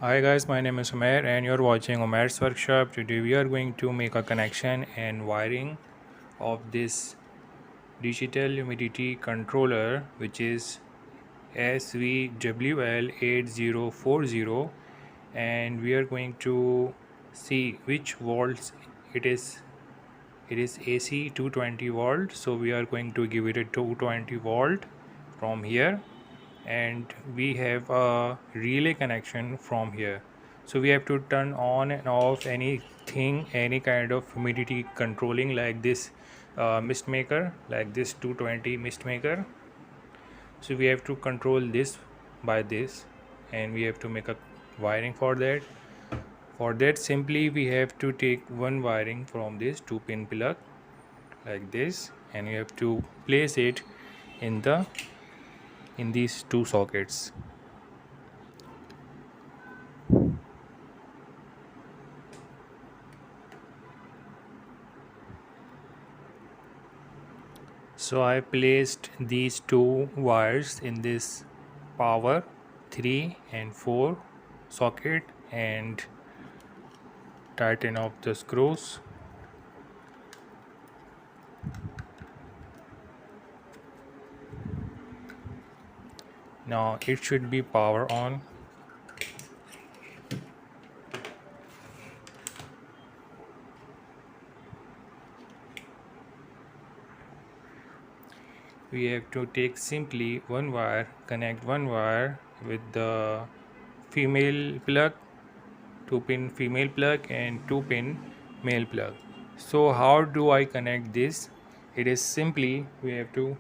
Hi guys, my name is Umair and you're watching Umair's workshop. Today we are going to make a connection and wiring of this digital humidity controller, which is SVWL-8040, and we are going to see which volts it is. It is AC 220 volt, so we are going to give it a 220 volt from here, and we have a relay connection from here. So we have to turn on and off anything, any kind of humidity controlling, like this mist maker, like this 220 mist maker. So we have to control this by this, and we have to make a wiring for that. For that, simply we have to take one wiring from this 2-pin plug like this, and you have to place it in these two sockets. So I placed these two wires in this power 3 and 4 socket and tighten up the screws. Now it should be power on. We have to take simply one wire, connect one wire with the female plug, 2-pin female plug and 2-pin male plug. So how do I connect this? It is simply we have to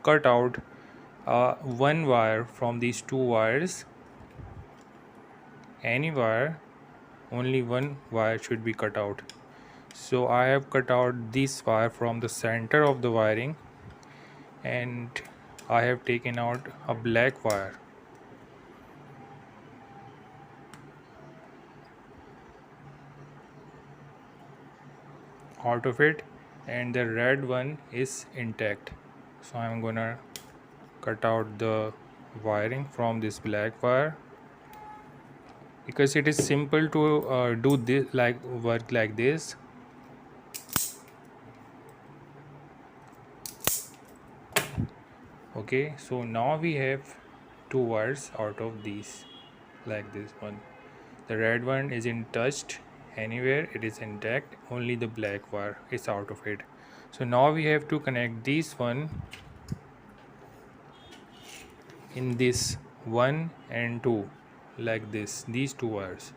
cut out one wire from these two wires. Any wire, only one wire should be cut out. So I have cut out this wire from the center of the wiring, and I have taken out a black wire. Out of it, and the red one is intact. So I'm gonna cut out the wiring from this black wire, because it is simple to do this, like work like this. Okay, so now we have two wires out of these, like this one. The red one isn't touched anywhere, it is intact, only the black wire is out of it. So now we have to connect this one in this 1 and 2, like this, these two wires.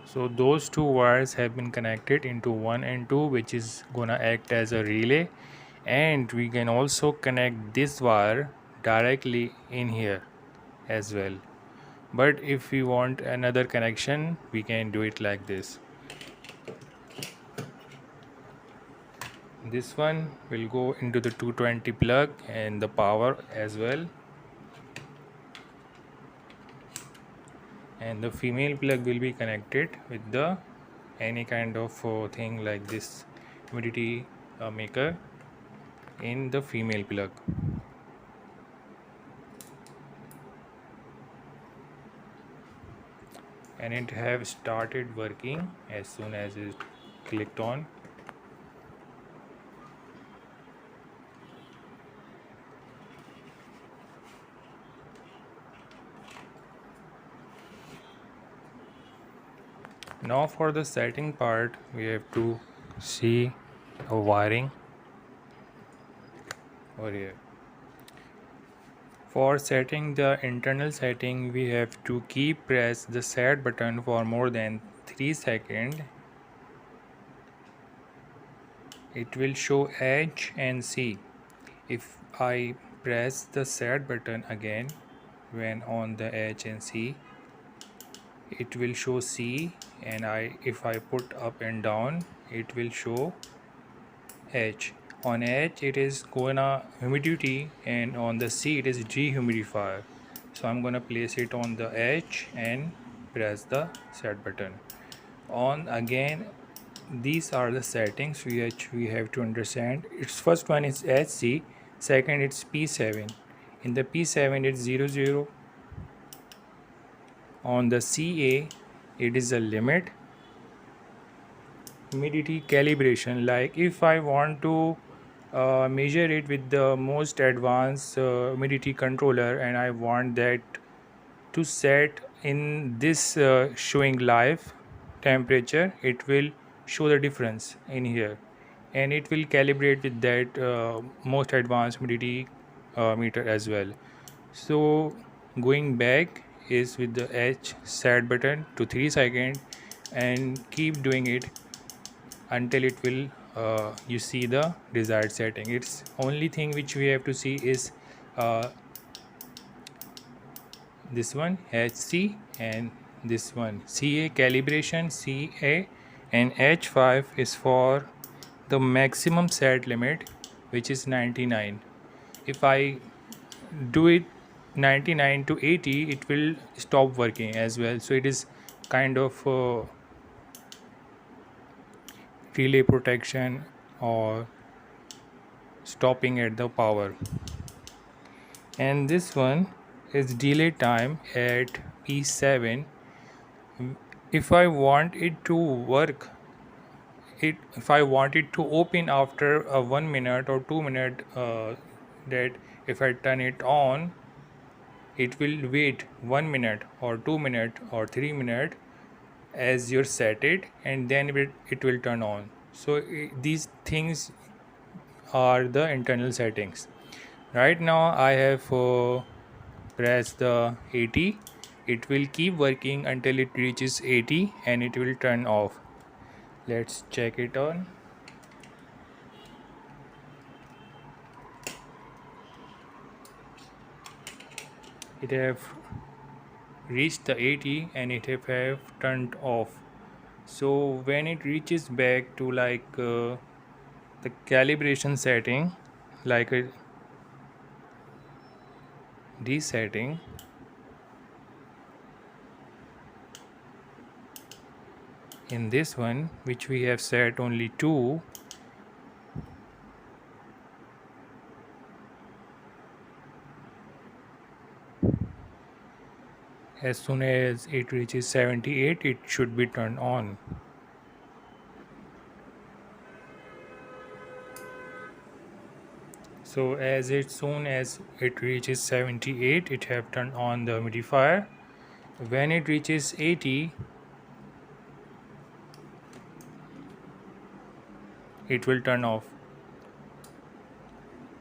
So those two wires have been connected into 1 and 2, which is gonna act as a relay, and we can also connect this wire directly in here as well. But if we want another connection, we can do it like this. This one will go into the 220 plug and the power as well, and the female plug will be connected with the any kind of thing like this humidity maker in the female plug. And it have started working as soon as it clicked on. Now for the setting part, we have to see a wiring over here. For setting the internal setting, we have to keep press the set button for more than 3 seconds. It will show H and C. If I press the set button again when on the H and C, it will show C, and if I put up and down, it will show H. On H it is gonna humidity, and on the C it is dehumidifier. So I'm gonna place it on the H and press the set button. On again, these are the settings which we have to understand. Its first one is HC, second it's P7. In the P7 it's 00. On the CA it is a limit. Humidity calibration, like if I want to measure it with the most advanced humidity controller, and I want that to set in this showing live temperature, it will show the difference in here, and it will calibrate with that most advanced humidity meter as well. So going back is with the H set button to 3 seconds, and keep doing it until it will you see the desired setting. It's only thing which we have to see is uh, this one HC, and this one CA calibration. CA and H5 is for the maximum set limit, which is 99. If I do it 99 to 80, it will stop working as well. So it is kind of relay protection or stopping at the power. And this one is delay time at P7. If I want it to work, if I want it to open after 1 minute or 2 minute, that if I turn it on, it will wait 1 minute or 2 minute or 3 minute as you set it, and then it will turn on. So these things are the internal settings. Right now I have pressed the 80. It will keep working until it reaches 80 and it will turn off. Let's check it on. It have reached the 80 and it have turned off. So when it reaches back to like the calibration setting, like a resetting, in this one which we have set only 2, as soon as it reaches 78, it should be turned on. So as soon as it reaches 78, it have turned on the humidifier. When it reaches 80, it will turn off.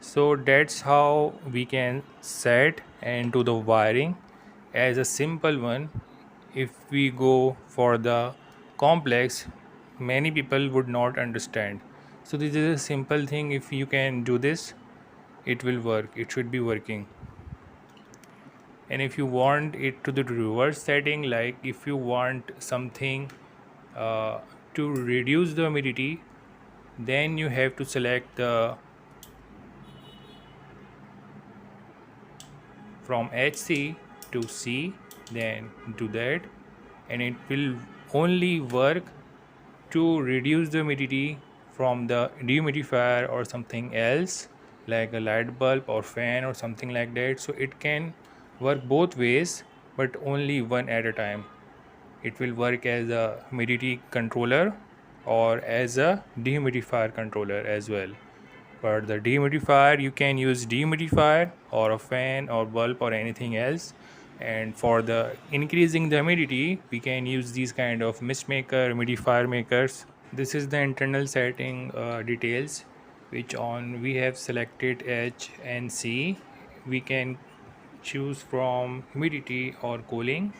So that's how we can set and do the wiring as a simple one. If we go for the complex, many people would not understand. So this is a simple thing. If you can do this, it will work. It should be working. And if you want it to the reverse setting, like if you want something to reduce the humidity, then you have to select the from HC to C, then do that, and it will only work to reduce the humidity from the dehumidifier or something else like a light bulb or fan or something like that. So it can work both ways, but only one at a time. It will work as a humidity controller or as a dehumidifier controller as well. For the dehumidifier, you can use dehumidifier or a fan or bulb or anything else. And for the increasing the humidity, we can use these kind of mist maker, humidifier makers. This is the internal setting details, which on we have selected H and C. We can choose from humidity or cooling,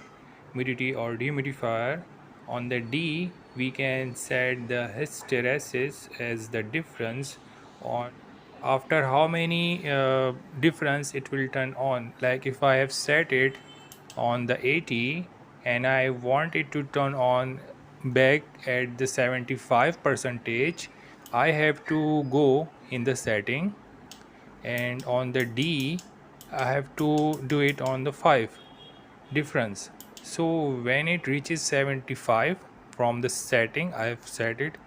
humidity or dehumidifier. On the D, we can set the hysteresis as the difference on after how many difference it will turn on. Like if I have set it on the 80 and I want it to turn on back at the 75 percentage, I have to go in the setting, and on the D I have to do it on the 5 difference. So when it reaches 75 from the setting, I've set it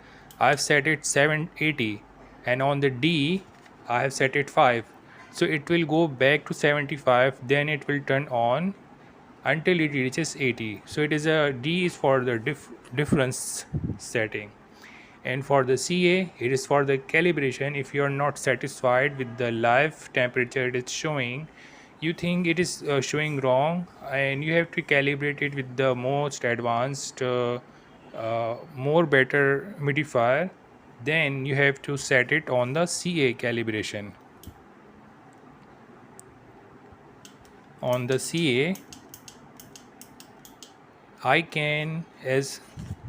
780, and on the D I have set it 5. So it will go back to 75, then it will turn on until it reaches 80. So it is a D is for the difference setting, and for the CA it is for the calibration. If you are not satisfied with the live temperature it is showing, you think it is showing wrong, and you have to calibrate it with the most advanced more better humidifier, then you have to set it on the CA calibration. On the CA I can, as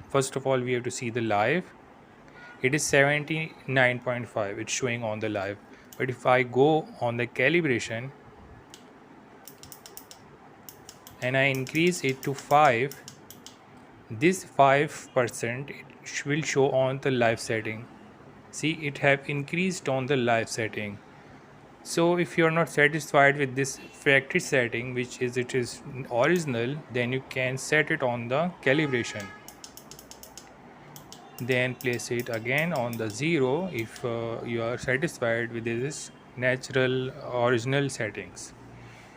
first of all we have to see the live, it is 79.5, it's showing on the live. But if I go on the calibration and I increase it to 5, this 5% it will show on the live setting. See, it have increased on the live setting. So if you are not satisfied with this factory setting, which is it is original, then you can set it on the calibration, then place it again on the 0 if you are satisfied with this natural original settings.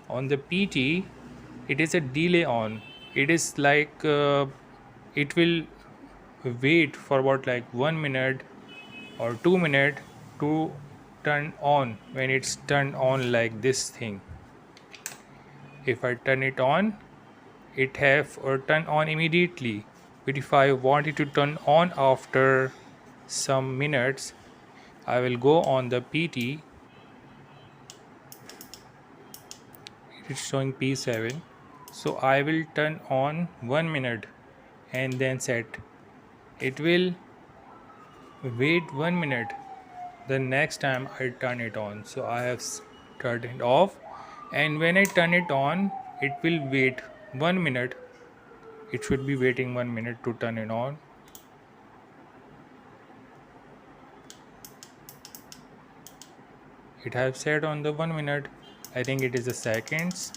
On the PT it is a delay on, it is like it will wait for about like 1 minute or 2 minutes to turn on. When it's turned on like this thing, if I turn it on, it have or turn on immediately. But if I want it to turn on after some minutes, I will go on the PT, it's showing P7, so I will turn on 1 minute and then set. It will wait 1 minute, the next time I turn it on. So I have turned it off, and when I turn it on it will wait 1 minute. It should be waiting 1 minute to turn it on. It have set on the 1 minute, I think it is the seconds,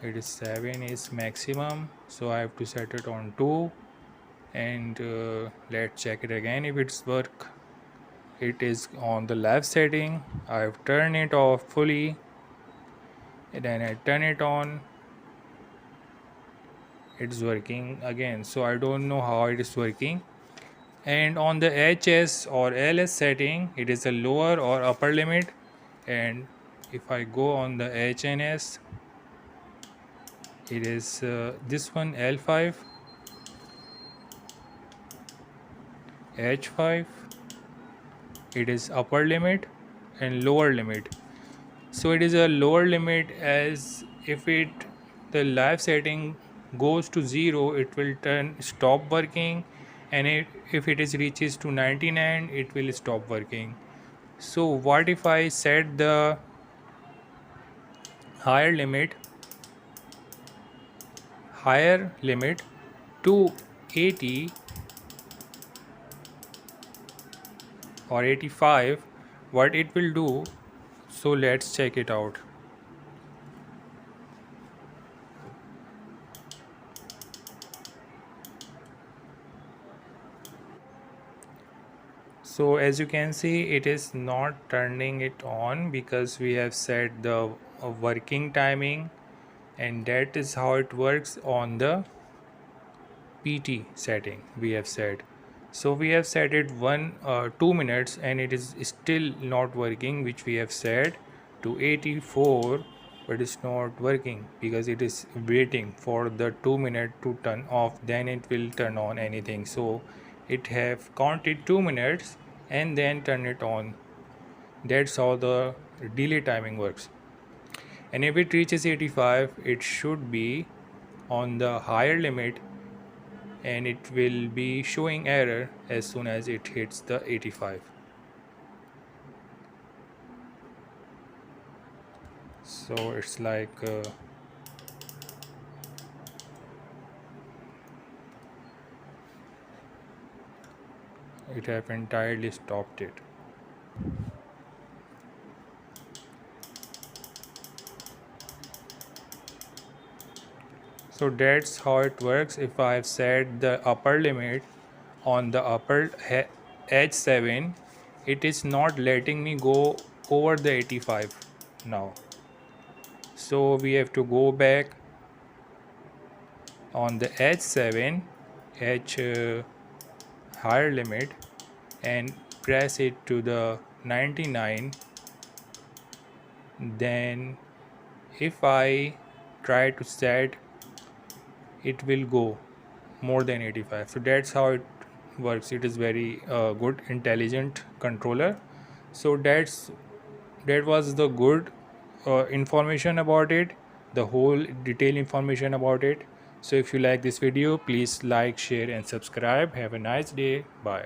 it is 7 is maximum, so I have to set it on 2, and let's check it again if it's work. It is on the live setting, I have turned it off fully, and then I turn it on, it's working again. So I don't know how it is working. And on the HS or LS setting, it is a lower or upper limit, and if I go on the HNS, it is this one, L5, H5, it is upper limit and lower limit. So it is a lower limit, as if it the live setting goes to 0 it will stop working, and if it is reaches to 99 it will stop working. So what if I set the higher limit to 80 or 85, what it will do? So let's check it out. So as you can see, it is not turning it on because we have set the working timing, and that is how it works on the PT setting we have set. So we have set it 2 minutes and it is still not working, which we have set to 84, but it's not working because it is waiting for the 2 minute to turn off, then it will turn on anything. So it have counted 2 minutes and then turn it on. That's how the delay timing works. And if it reaches 85, it should be on the higher limit, and it will be showing error as soon as it hits the 85. So it's like it have entirely stopped it. So that's how it works. If I have set the upper limit on the upper edge 7, it is not letting me go over the 85 now. So we have to go back on the edge 7, edge higher limit, and press it to the 99. Then if I try to set, it will go more than 85. So that's how it works. It is very good intelligent controller. So that was the good information about it, the whole detailed information about it. So if you like this video, please like, share and subscribe. Have a nice day. Bye.